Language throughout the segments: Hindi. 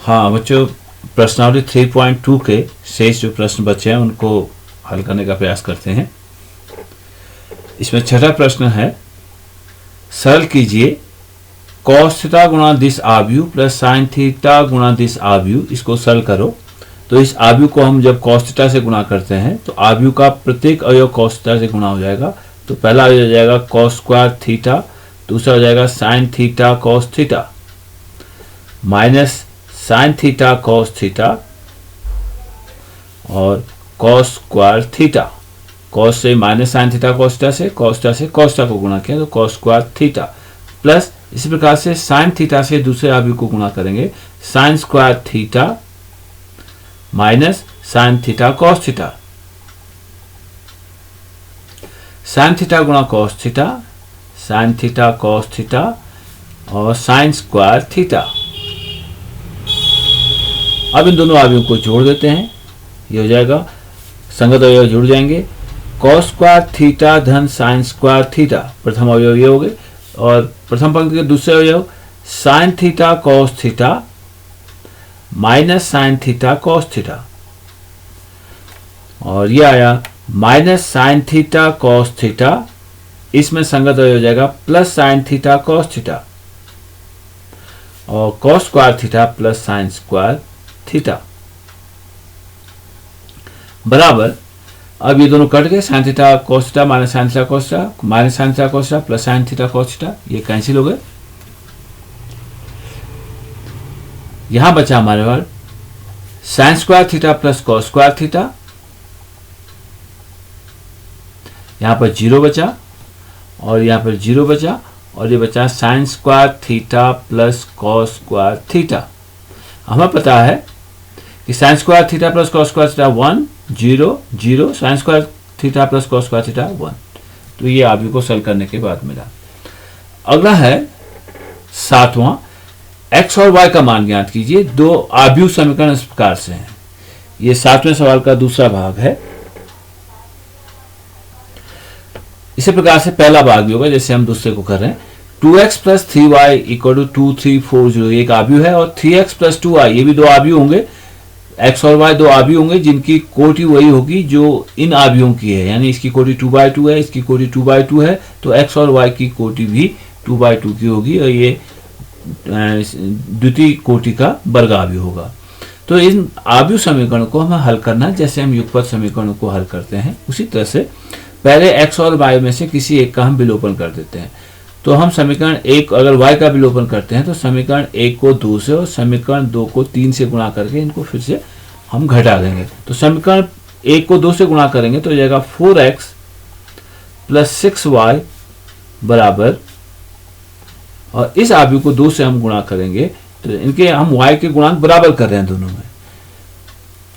हाँ बच्चों, प्रश्नावली 3.2 के शेष जो प्रश्न बचे हैं उनको हल करने का प्रयास करते हैं। इसमें छठा प्रश्न है, सरल कीजिए cos थीटा गुणा दिस आव्यूह प्लस साइन थीटा गुणा दिस आव्यूह। इसको सरल करो। तो इस आव्यूह को हम जब cos थीटा से गुणा करते हैं तो आव्यूह का प्रत्येक अवयव cos थीटा से गुणा हो जाएगा। तो पहला अवयव हो जाएगा cos स्क्वायर थीटा, दूसरा हो जाएगा sine theta cos theta minus sine theta cos theta और cos स्क्वायर थीटा। cos से minus sine theta cos theta से cos थीटा को गुणा किया तो cos स्क्वायर थीटा प्लस इसी प्रकार से साइन थीटा से दूसरे आव्यूह को गुणा करेंगे sign square theta minus sine theta cos theta. Sine theta गुणा cos theta, sine theta cos theta और साइन स्क्वायर थीटा। अब इन दोनों अवयवों को जोड़ देते हैं। ये हो जाएगा, संगत अवयव जुड़ जाएंगे। cos स्क्वायर थीटा धन साइन स्क्वायर थीटा, प्रथम अवयव ये हो गए। और प्रथम पंक्ति के दूसरे अवयव sine theta cos theta minus sine theta cos theta और ये आया minus sine theta cos theta. इसमें संगत अवयव हो जाएगा plus sine theta cos theta और cos square theta plus sign square theta बराबर। अब ये दोनों कट गए, sine theta cos theta minus sine theta cos theta minus sine theta cos theta plus sine theta cos theta, ये कैंसिल हो गए। यहां बचा हमारे पास sine square theta plus cos square theta, यहां पर 0 बचा और यहां पर 0 बचा और ये बचा sign square theta plus cos square theta. हमें पता है कि sign square theta plus cos square theta 1 0 0, sign square theta plus cos square theta 1। तो ये आव्यूह को सरल करने के बाद मिला। अगला है सातवां, x और y का मान ज्ञात कीजिए। दो आव्यूह समीकरण इस प्रकार से हैं। ये सातवें सवाल का दूसरा भाग है। इसी प्रकार से पहला भाग भी होगा जैसे हम दूसरे को कर रहे हैं। 2x plus 3y equal to 2 3 4 0 एक आव्यूह है और 3x प्लस 2y ये भी दो आव्यूह होंगे। x और y दो आव्यूह होंगे जिनकी कोटि वही होगी जो इन आव्यूहों की है, यानी इसकी कोटि 2/2 है, इसकी कोटि 2/2 है, तो x और y की कोटि भी 2/2 की होगी और ये द्वितीय कोटि का वर्ग आव्यूह होगा। तो इन आव्यूह समीकरणों को हमें हल करना है जैसे हम युगपत समीकरणों को हल करते हैं उसी तरह से। पहले x और y में से किसी एक का हम विलोपन कर देते हैं। तो हम समीकरण 1 अगर y का विलोपन करते हैं तो समीकरण 1 को 2 से और समीकरण 2 को 3 से गुणा करके इनको फिर से हम घटा देंगे। तो समीकरण 1 को 2 से गुणा करेंगे तो हो जाएगा 4x प्लस 6y बराबर, और इस आव्यूह को 2 से हम गुणा करेंगे तो इनके हम y के गुणांक बराबर कर रहे हैं दोनों में,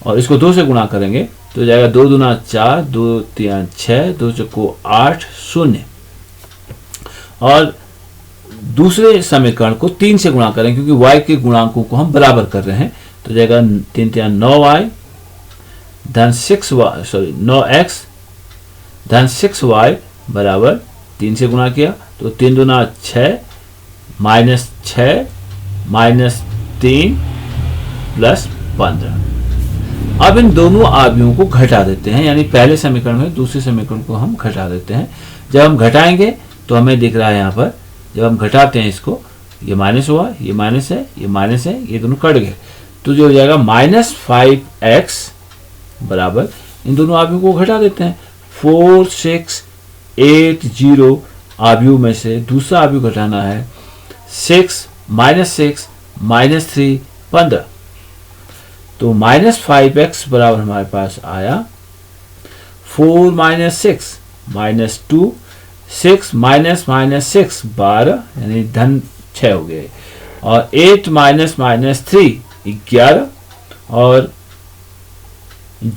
और इसको 2 से गुणा करेंगे तो हो जाएगा 2 दूना 4 2 3 6 2 चौको 8 0। और दूसरे समीकरण को 3 से गुणा करें क्योंकि y के गुणांकों को हम बराबर कर रहे हैं तो हो जाएगा 3 3 9y धन 6y 9x धन 6y बराबर 3 से गुणा किया तो 3 दूना 6 माइनस 6 माइनस 3 प्लस 15। अब इन दोनों आव्यूहों को घटा देते हैं, यानी पहले समीकरण में दूसरे समीकरण को हम घटा देते हैं। जब हम घटाएंगे तो हमें दिख रहा है यहाँ पर जब हम घटाते हैं इसको, ये माइनस हुआ, ये माइनस है, ये माइनस है, ये दोनों कट गए तो जो हो जाएगा माइनस 5x बराबर, इन दोनों आव्यूहों को घटा देते हैं। 4 6 8 0 आव्यूह में से दूसरा आव्यूह घटाना है 6 माइनस 3 15। तो माइनस 5x बराबर हमारे पास आया 4 माइनस 6 माइनस 2 6 माइनस माइनस 6 12 यानी धन 6 हो गए, और 8 माइनस माइनस 3 11 और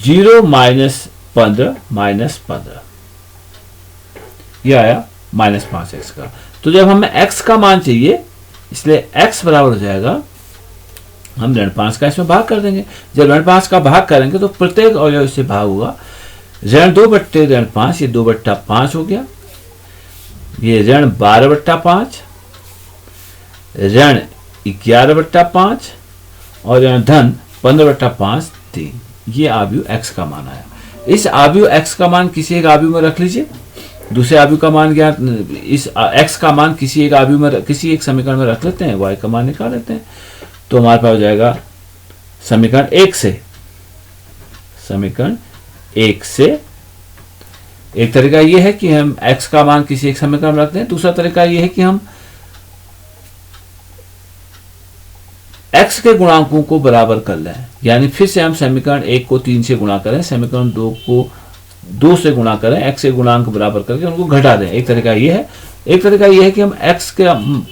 0 माइनस 15 माइनस 15, यह आया माइनस 5x का। तो जब हमें x का मान चाहिए इसलिए x बराबर हो जाएगा, हम ऋण 5 का इसमें भाग कर देंगे। जब ऋण 5 का भाग करेंगे तो प्रत्येक अवयव से भाग होगा। ऋण 2 बट्टे ऋण 5 ये 2/5 हो गया, ये ऋण 12/5, ऋण 11/5 और ऋण धन 15/5 3। ये आव्यूह x का मान आया। इस आव्यूह x का मान किसी एक आव्यूह में रख लीजिए, दूसरे आव्यूह का मान ज्ञात, इस x का मान किसी एक आव्यूह में, किसी एक समीकरण में रख लेते हैं, y का मान निकाल लेते हैं। तो हमारे पास हो जाएगा समीकरण 1 से, समीकरण 1 से एक तरीका ये है कि हम x का मान किसी एक समीकरण में रखते हैं, दूसरा तरीका ये है कि हम x के गुणांकों को बराबर कर लें, यानी फिर से हम समीकरण 1 को 3 से गुणा करें, समीकरण 2 को 2 से गुणा करें, x के गुणांक बराबर करके उनको घटा दें। एक तरीका ये है। एक तरीका ये है कि हम x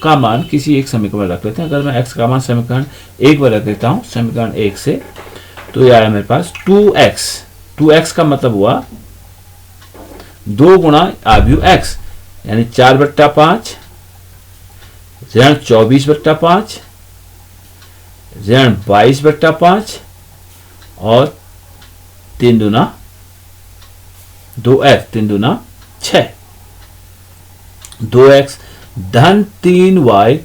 का मान किसी एक समीकरण में रख लेते हैं। अगर मैं x का मान समीकरण 1 में रख देता हूं, समीकरण 1 से, तो यह आया मेरे पास 2x। 2x का मतलब हुआ 2 गुणा आव्यूह x, यानी 4/5 ऋण 24/5 ऋण 22/5 और 3 दूना 2x, 3 दूना 6। 2x धन 3y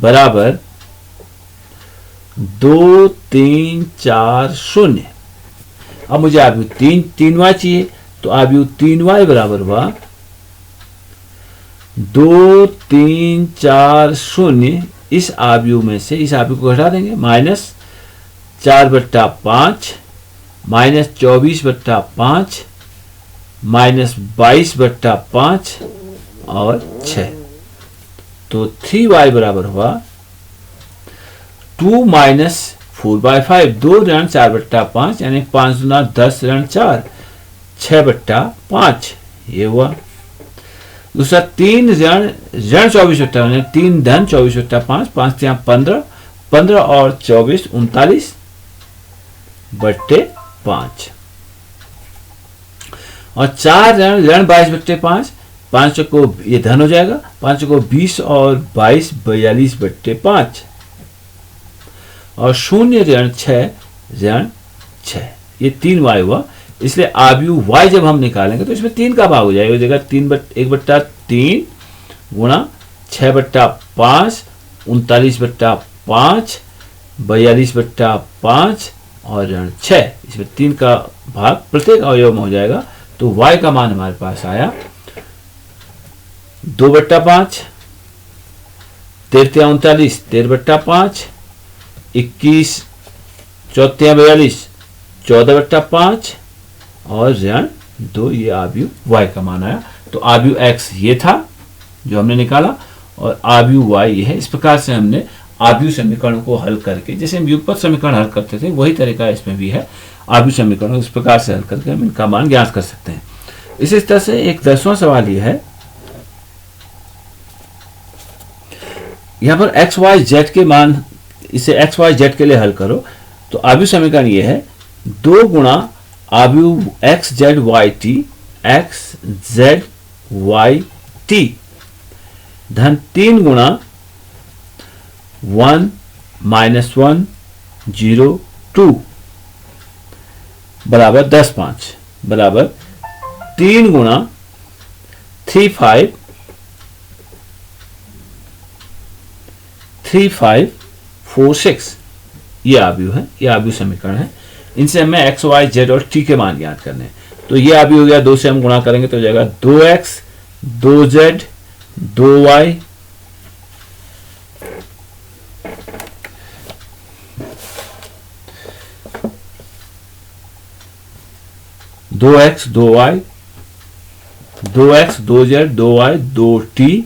बराबर 2 3 4 0। अब मुझे आव्यूह 3y चाहिए, तो आव्यूह 3y बराबर हुआ 2 3 4 0। इस आव्यूह में से इस आव्यूह को घटा देंगे, -4/5 -24/5 -22/5 और 6। तो 3y बराबर हुआ 2 - 4/5, 2 ऋण 4/5, यानी 5 दूना 10 ऋण 4, 6/5 ये हुआ। दूसरा 3 ऋण 24/5, 3 धन 24/5, 5 3 15, 15 और 24 39/5 और 4 ऋण 22/5, 5 को ये धन हो जाएगा, 5 को 20 और 22 42/5 और 0 ऋण 6 ऋण 6। ये 3y हुआ। इसलिए आव्यूह y जब हम निकालेंगे तो इसमें 3 का भाग हो जाएगा, जगह 1/3 गुणा 6/5 39/5 42/5 और ऋण 6। इसमें 3 का भाग प्रत्येक अवयव में हो जाएगा। तो y का मान हमारे पास आया 2/5, 13 39 13/5, 21 14 42 14/5 और ऋण 2। ये आव्यूह y का मान आया। तो आव्यूह x ये था जो हमने निकाला और आव्यूह y ये है। इस प्रकार से हमने आव्यूह समीकरणों को हल करके, जैसे हम युगपत समीकरण हल करते थे वही तरीका इसमें भी है। आव्यूह समीकरणों इस प्रकार से हल करके हम इनका मान ज्ञात कर सकते हैं। इसी तरह से एक 10वां सवाल ये है, यहां पर x y z के मान, इसे x y z के लिए हल करो। तो आव्यूह समीकरण ये है 2 गुणा आव्यूह x z y t x z y t धन 3 गुणा 1 -1 0 2 बराबर 10 5 बराबर 3 गुणा 3 5 3 5 4 6। ये आव्यूह है, ये आव्यूह समीकरण है। इनसे हमें x y z और t के मान ज्ञात करने हैं। तो ये आव्यूह हो गया, 2 से हम गुणा करेंगे तो हो जाएगा 2x 2z 2y 2x 2y 2x 2z 2y 2t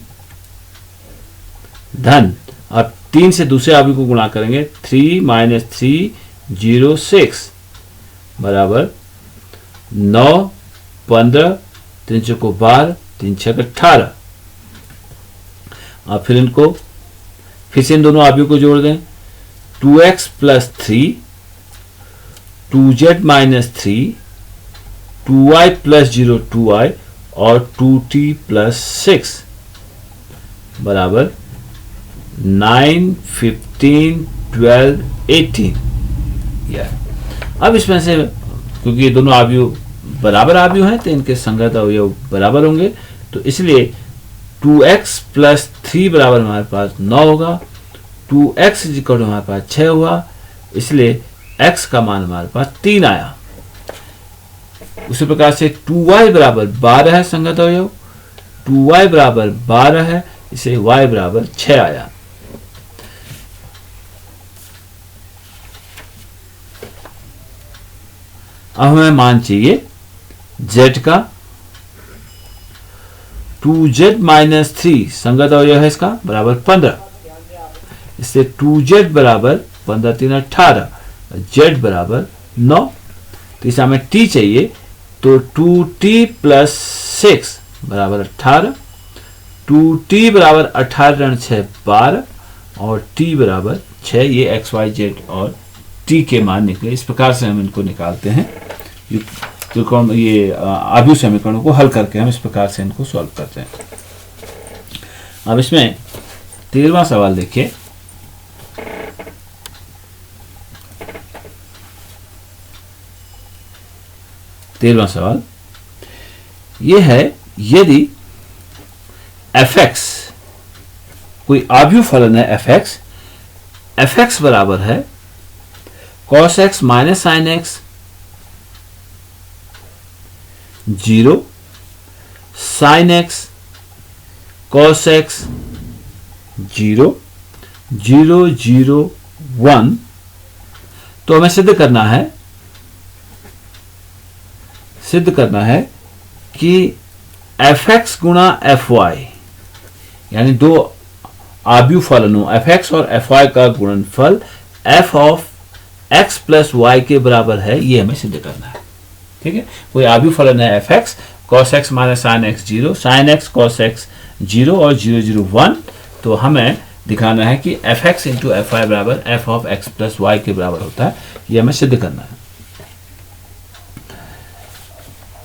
धन, अब 3 से दूसरे आव्यूह को गुणा करेंगे 3 - 3 0 6 बराबर 9 15 3 चौको 12 3 6 18। अब फिर इनको फिर से इन दोनों आव्यूह को जोड़ दें, 2x + 3 2z - 3 2y + 0 2y और 2t + 6 बराबर 9 15 12 18। अब इसमें से क्योंकि ये दोनों आव्यूह बराबर आव्यूह हैं तो इनके संगत अवयव बराबर होंगे, तो इसलिए 2x + 3 बराबर हमारे पास 9 होगा, 2x हमारे पास 6 हुआ। इसलिए x का मान हमारे पास 3 आया। उसी प्रकार से 2y बराबर 12 है संगत अवयव, 2y बराबर 12 है, इसलिए y बराबर 6 आया। अब हमें मान चाहिए z का। 2z माइनस 3 संगत अवयव है इसका, बराबर 15, इससे 2z बराबर 15 3 18, z बराबर 9। तो इसे हमें t चाहिए, तो 2t प्लस 6 बराबर 18, 2t बराबर 18 ऋण 6 12 और t बराबर 6। ये x y z और t के मान निकले। इस प्रकार से हम इनको निकालते हैं। ये आव्यूह समीकरणों को हल करके हम इस प्रकार से इनको सॉल्व करते हैं। अब इसमें 13वां सवाल देखिए। तेरहवां सवाल यह है, यदि f(x) कोई आव्यूह फलन है f(x) बराबर है cos x minus sine x 0, sine x cos x 0, 0 0 1, तो हमें सिद्ध करना है कि f(x) गुणा fy, यानी दो आव्यूह फलनों f(x) और fy का गुणनफल f of x plus y के बराबर है, ये हमें सिद्ध करना है। ठीक है, कोई आव्यूह फलन है f(x) cos x minus sine x 0, sine x cos x 0 और 0 0 1, तो हमें दिखाना है कि f(x) इंटू fy बराबर f of x plus y के बराबर होता है, ये हमें सिद्ध करना है।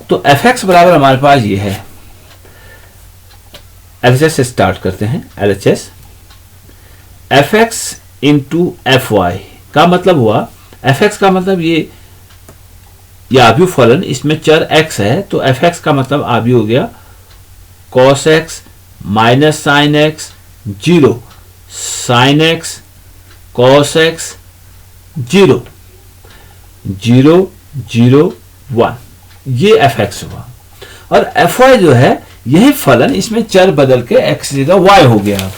तो f(x) बराबर हमारे पास ये है, LHS से स्टार्ट करते हैं। LHS f(x) इंटू fy का मतलब हुआ, f(x) का मतलब ये आव्यूह फलन, इसमें चर x है, तो f(x) का मतलब आव्यूह हो गया cos x minus sine x 0, sine x cos x 0, 0 0 1, ये f(x) हुआ। और fy जो है यही फलन, इसमें चर बदल के x जगह y हो गया।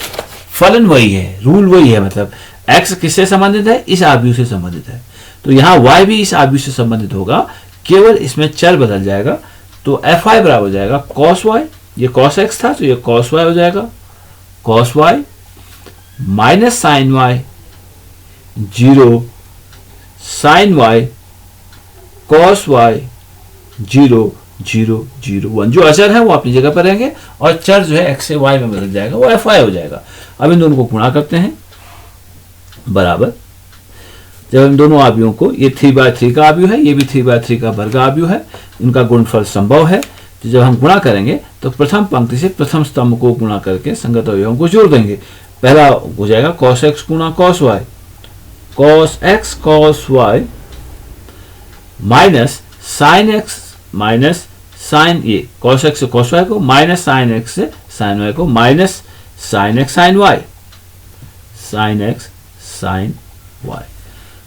फलन वही है, रूल वही है, मतलब x किससे संबंधित है, इस आव्यूह से संबंधित है, तो यहां y भी इस आव्यूह से संबंधित होगा, केवल इसमें चर बदल जाएगा। तो fy बराबर हो जाएगा cos y, ये cos x था तो ये cos y हो जाएगा, cos y minus sine y 0, sine y cos y 0 0 0 1, जो अचर है वो अपनी जगह पर रहेंगे और चर जो है x से y में बदल जाएगा, वो fy हो जाएगा। अब इन दोनों को गुणा करते हैं, बराबर, जब इन दोनों आव्यूहों को, ये 3/3 का आव्यूह है, ये भी 3/3 का वर्ग आव्यूह है, इनका गुणनफल संभव है, तो जब हम गुणा करेंगे तो प्रथम पंक्ति से प्रथम स्तंभ को गुणा करके संगत अवयवों को जोड़ देंगे। पहला हो जाएगा cos x गुणा cos y, cos x cos y minus sine x minus sine, ये cos x से cos y को, माइनस साइन x से साइन y को, minus sine x sign y, sine x sign y,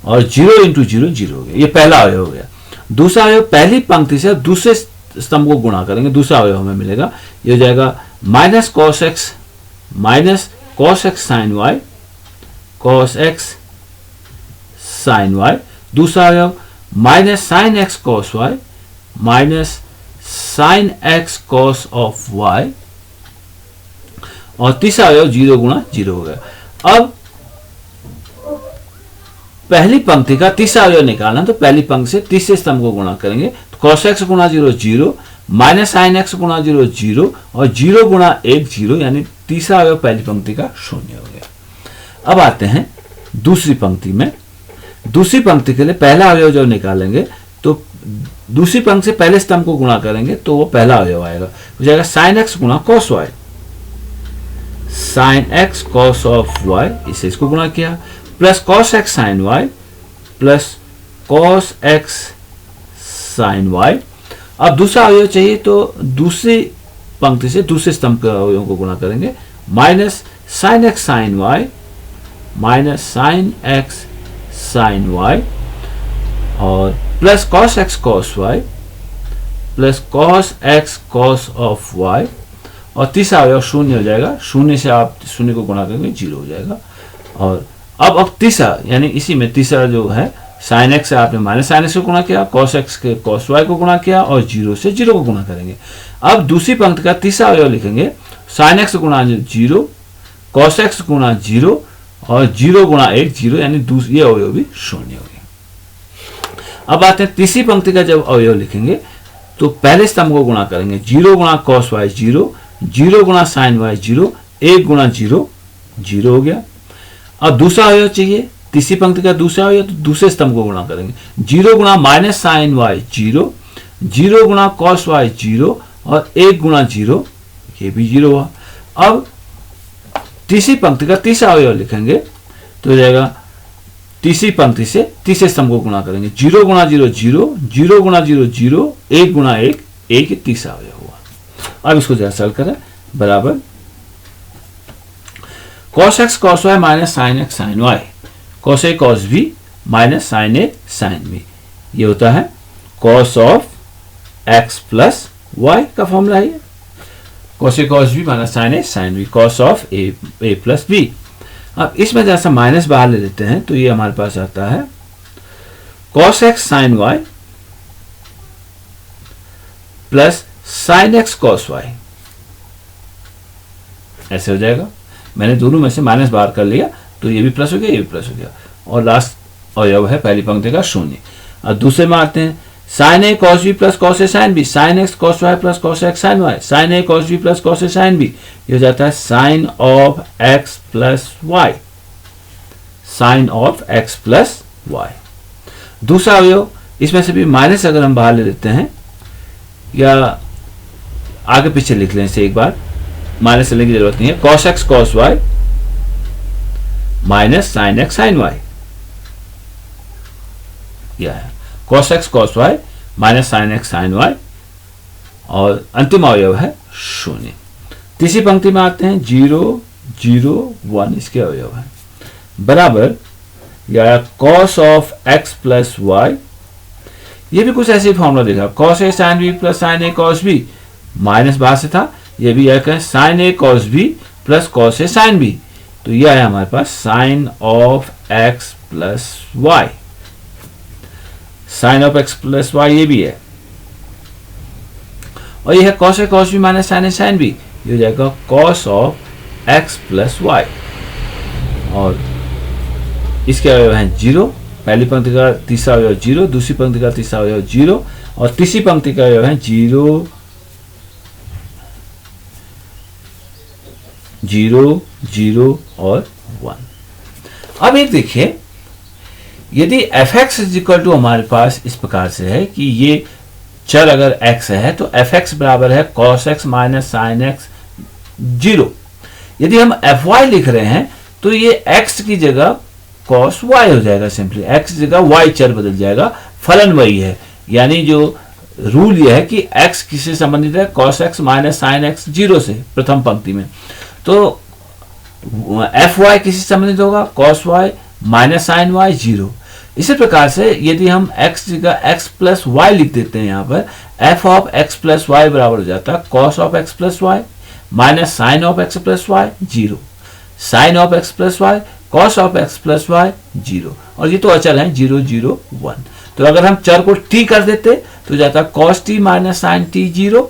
और 0 इंटू 0 0 हो गया। ये पहला अवयव हो गया। दूसरा अवयव, पहली पंक्ति से दूसरे स्तंभ को गुणा करेंगे, दूसरा अवयव हमें मिलेगा, ये हो जाएगा minus cos x sign y, cos x sign y। दूसरा अवयव minus sine x cos y, minus sine x cos of y, और तीसरा अवयव 0 गुणा 0 हो गया। अब पहली पंक्ति का तीसरा अवयव निकालना, तो पहली पंक्ति से तीसरे स्तंभ को गुणा करेंगे, तो cos x गुणा 0 0, माइनस साइन x गुणा 0 0 और 0 गुणा 1 0, यानी तीसरा अवयव पहली पंक्ति का 0 हो गया। अब आते हैं दूसरी पंक्ति में। दूसरी पंक्ति के लिए पहला अवयव जब निकालेंगे तो दूसरी पंक्ति से पहले स्तंभ को गुणा करेंगे, तो वो पहला अवयव आएगा, हो जाएगा साइन x गुणा cos y, sine x cos of y, इसे इसको गुणा किया, plus cos x sign y plus cos x sign y। अब दूसरा अवयव चाहिए, तो दूसरी पंक्ति से दूसरे स्तंभ के अवयवों को गुणा करेंगे, minus sine x sign y minus sine x sine y और plus cos x cos Y plus cos x cos of y और तीसरा अवयव शून्य हो जाएगा, शून्य से आप शून्य को गुणा करेंगे 0 हो जाएगा। और अब तीसरा यानी इसी में तीसरा जो है साइन एक्स से आपने माइनस साइन एक्स को गुणा किया, कॉस एक्स के कॉस वाई को गुणा किया और 0 से 0 को गुणा करेंगे। अब दूसरी पंक्ति का तीसरा अवयव लिखेंगे साइन एक्स गुणा 0, कॉस एक्स गुणा 0 और 0 गुणा 1 0, यानी ये अवयव भी शून्य हो गया। अब आते हैं तीसरी पंक्ति का जब अवयव लिखेंगे तो पहले स्तंभ को गुणा करेंगे, 0 गुणा कॉस वाई 0, 0 गुणा साइन वाई 0, 1 गुणा 0 0 हो गया। अब दूसरा अवयव चाहिए, तीसरी पंक्ति का दूसरा अवयव, तो दूसरे स्तंभ को गुणा करेंगे, 0 गुणा माइनस साइन वाई 0, 0 गुणा कॉस वाई 0 और 1 गुणा 0, ये भी 0 हुआ। अब तीसरी पंक्ति का तीसरा अवयव लिखेंगे तो हो जाएगा तीसरी पंक्ति से तीसरे स्तंभ को गुणा करेंगे, 0 गुणा 0 0, 0 गुणा 0 0, 1 गुणा 1 1, तीसरा अवयव हुआ। अब इसको जरा सरल करें, बराबर cos x cos y minus sine x sine y, cos ए कॉस बी माइनस साइन ए साइन बी, ये होता है cos of x plus y का फॉर्मूला है, cos A cos B minus sine A sine B, cos of A plus B. अब इसमें जैसा माइनस बाहर ले लेते हैं तो ये हमारे पास आता है cos x sine y plus sine x cos y, ऐसे हो जाएगा। मैंने दोनों में से माइनस बाहर कर लिया तो ये भी प्लस हो गया, ये भी प्लस हो गया और लास्ट अवयव है पहली पंक्ति का शून्य। अब दूसरे में आते हैं, sine A cos B plus cos A sine B, sine x cos Y plus cos x sine Y, sine A cos B plus cos A sine B, ये हो जाता है sine of x plus Y, sine of x plus Y. दूसरा अवयव, इसमें से भी माइनस अगर हम बाहर ले लेते हैं या आगे पीछे लिख लें इसे एक बार, माइनस लेने की जरूरत नहीं है, cos x cos y minus sine x sine y, यह है cos x cos y minus sine x sine y और अंतिम अवयव है शून्य। तीसरी पंक्ति में आते हैं, 0 0 1 इसके अवयव है, बराबर या cos of x plus y, ये भी कुछ ऐसे फॉर्मूला देखा, cos a sin b plus sin a cos b, minus बाहर से था, ये भी यह कहें sin a cos b plus cos a sin b, तो यह है हमारे पास sin of x plus Y, sine of x plus y ये भी है और यह है कॉस ए कॉस बी माइनस साइन ए साइन बी, ये हो जाएगा cos of x plus y और इसके अवयव हैं 0, पहली पंक्ति का तीसरा अवयव 0, दूसरी पंक्ति का तीसरा अवयव 0 और तीसरी पंक्ति का अवयव है 0 0 0 और 1। अब एक देखिए, यदि f x is equal to हमारे पास इस प्रकार से है कि ये चर अगर x है तो एफ एक्स बराबर है cos x minus sine x 0। यदि हम एफ वाई लिख रहे हैं तो ये x की जगह कॉस वाई हो जाएगा, सिंपली x की जगह y चर बदल जाएगा, फलन वही है, यानी जो रूल यह है कि x किससे संबंधित है, cos x minus sine x 0 से, प्रथम पंक्ति में, तो एफ वाई किससे संबंधित होगा, cos y minus sine y 0। इसी प्रकार से यदि हम x जगह x प्लस वाई लिख देते हैं, यहाँ पर f of x plus y बराबर हो जाता है cos of x plus y minus sine of x plus y 0, sine of x plus y cos of x plus y 0, और ये तो अचल है 0 0 1। तो अगर हम चर को t कर देते तो जाता cos t minus sine t 0,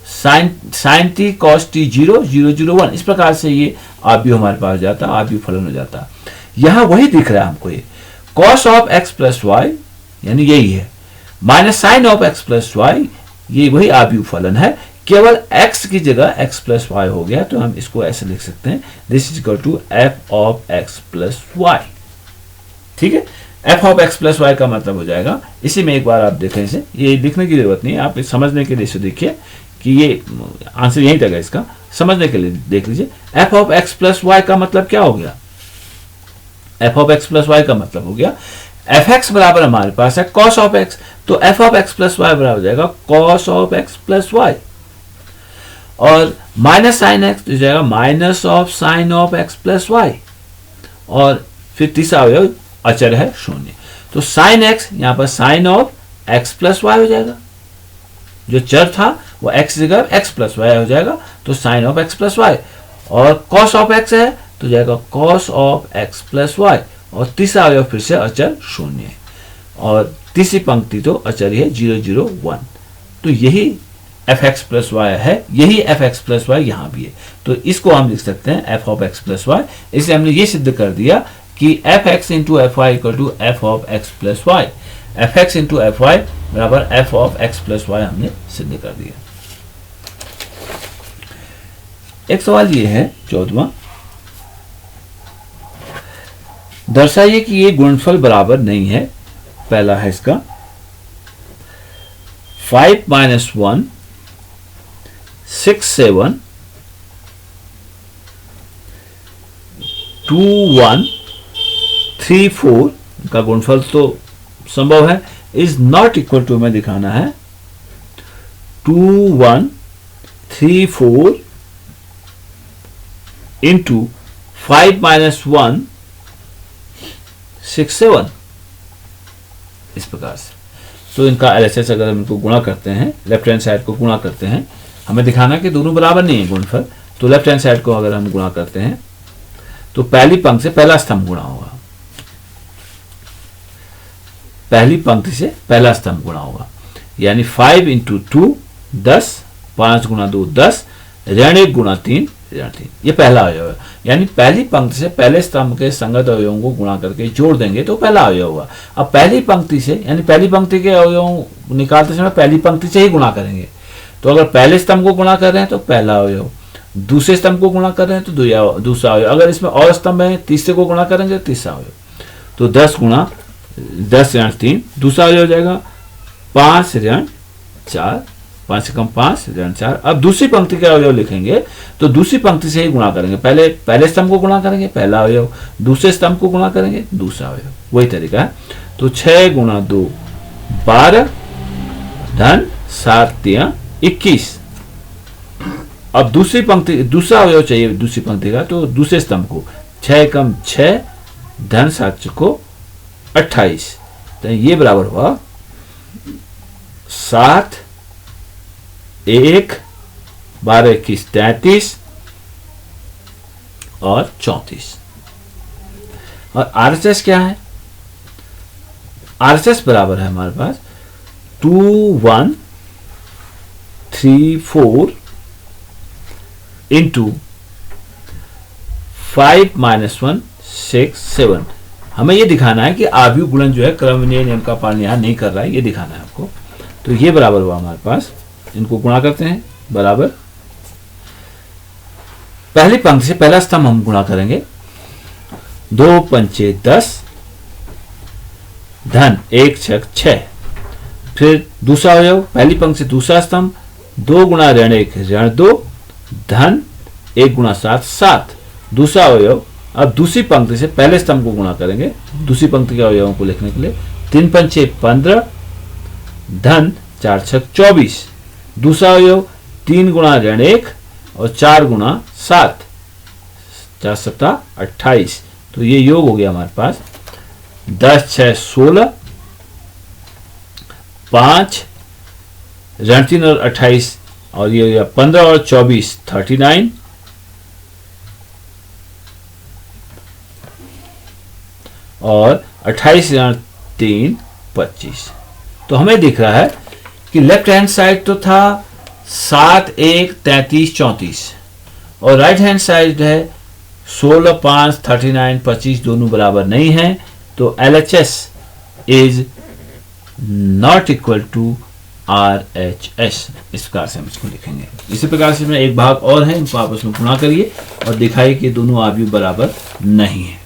sine t cos t 0 0 0 1। इस प्रकार से ये आप भी हमारे पास जाता, आप भी फलन हो जाता। यहां वही दिख रहा है हमको, ये cos of x plus y यानी यही है, minus sine of x plus y, ये वही आव्यूह फलन है, केवल x की जगह x प्लस वाई हो गया, तो हम इसको ऐसे लिख सकते हैं, this is equal to f of x plus y. ठीक है, f of x plus y का मतलब हो जाएगा, इसी में एक बार आप देखें, इसे ये लिखने की जरूरत नहीं है, आप समझने के लिए इसे देखिए कि ये आंसर यही तक है, इसका समझने के लिए देख लीजिए। f of x plus y का मतलब क्या हो गया, f of x plus y का मतलब हो गया एफ एक्स बराबर हमारे पास है cos ऑफ x, तो f of x plus y बराबर हो जाएगा cos of x plus y, और माइनस साइन एक्स तो जाएगा minus of sine of x plus y, और फिर तीसरा अवयव अचर है शून्य। तो साइन एक्स यहाँ पर sine of x plus y हो जाएगा, जो चर था वो एक्स जगह एक्स प्लस वाई हो जाएगा, तो sine of x plus y. और कॉस ऑफ एक्स है तो जाएगा cos of x plus y, और तीसरा अवयव फिर से अचर शून्य है, और तीसरी पंक्ति तो अचर ही है 0 0 1। तो यही एफ एक्स प्लस वाई है, यही एफ एक्स प्लस वाई यहाँ भी है, तो इसको हम लिख सकते हैं F of x plus Y. इसलिए हमने ये सिद्ध कर दिया कि F X into F Y equal to F of x plus Y, F X into F Y बराबर F of x plus Y हमने सिद्ध कर दिया। एक सवाल ये है 14वां, दर्शाइए कि ये गुणनफल बराबर नहीं है। पहला है इसका 5 - 1 6 7 2 1 3 4 का गुणनफल तो संभव है, इज नॉट इक्वल टू में दिखाना है 2 1 3 4 इंटू 5 - 1 6 7, इस प्रकार से। तो इनका एलएचएस अगर हम इनको गुणा करते हैं, लेफ्ट हैंड साइड को गुणा करते हैं, हमें दिखाना कि दोनों बराबर नहीं है गुणनफल, तो लेफ्ट हैंड साइड को अगर हम गुणा करते हैं तो पहली पंक्ति से पहला स्तंभ गुणा होगा, पहली पंक्ति से पहला स्तंभ गुणा होगा, यानी 5 × 2 10, 5 × 2 10, ऋण 1 × 3 ऋण 3, ये पहला अवयव है। यानी पहली पंक्ति से पहले स्तंभ के संगत अवयवों को गुणा करके जोड़ देंगे तो पहला अवयव होगा। अब पहली पंक्ति से, यानी पहली पंक्ति के अवयवों निकालते समय पहली पंक्ति से ही गुणा करेंगे, तो अगर पहले स्तंभ को गुणा कर रहे हैं तो पहला अवयव, दूसरे स्तंभ को गुणा कर रहे हैं तो दूसरा अवयव, अगर इसमें और स्तंभ है तीसरे को गुणा करेंगे तो तीसरा अवयव। तो 10 × 10 ऋण 3, दूसरा अवयव हो जाएगा 5 ऋण 4, 5 से कम 5 ऋण 4। अब दूसरी पंक्ति के अवयव लिखेंगे तो दूसरी पंक्ति से ही गुणा करेंगे, पहले स्तंभ को गुणा करेंगे पहला अवयव, दूसरे स्तंभ को गुणा करेंगे दूसरा अवयव, वही तरीका है। तो 6 × 2 12 धन 7 3 21। अब दूसरी पंक्ति, दूसरा अवयव चाहिए दूसरी पंक्ति का, तो दूसरे स्तंभ को 6 कम 6 धन 7 को 28, तो ये बराबर हुआ 7 1 12 21 33 और 34। और आरएचएस क्या है? आरएचएस बराबर है हमारे पास 2 1 3 4 इंटू 5 - 1 6 7। हमें यह दिखाना है कि आव्यूह गुणन जो है क्रमविन्याय नियम का पालन यहां नहीं कर रहा है, ये दिखाना है आपको। तो ये बराबर हुआ हमारे पास, इनको गुणा करते हैं, बराबर पहली पंक्ति से पहला स्तंभ हम गुणा करेंगे, 2 पंचे 10 धन 1 6 6। फिर दूसरा अवयव, पहली पंक्ति से दूसरा स्तंभ 2 × ऋण 1 ऋण 2 धन 1 × 7 7, दूसरा अवयव। अब दूसरी पंक्ति से पहले स्तंभ को गुणा करेंगे, दूसरी पंक्ति के अवयवों को लिखने के लिए 3 पंचे 15 धन 4 6 24, दूसरा अवयव 3 × ऋण 1 और 4 × 7 4 7 28। तो ये योग हो गया हमारे पास 10 6 16, 5 ऋण 3 और 28, और ये हो गया 15 और 24 39, और 28 ऋण 3 25। तो हमें दिख रहा है कि लेफ्ट हैंड साइड तो था 7 1 33 34, और राइट हैंड साइड है 16 5 39 25, दोनों बराबर नहीं है। तो LHS is not equal to RHS, इस प्रकार से हम इसको लिखेंगे। इसी प्रकार से इसमें एक भाग और है, इनको आपस में गुणा करिए और दिखाइए कि दोनों आव्यूह बराबर नहीं है।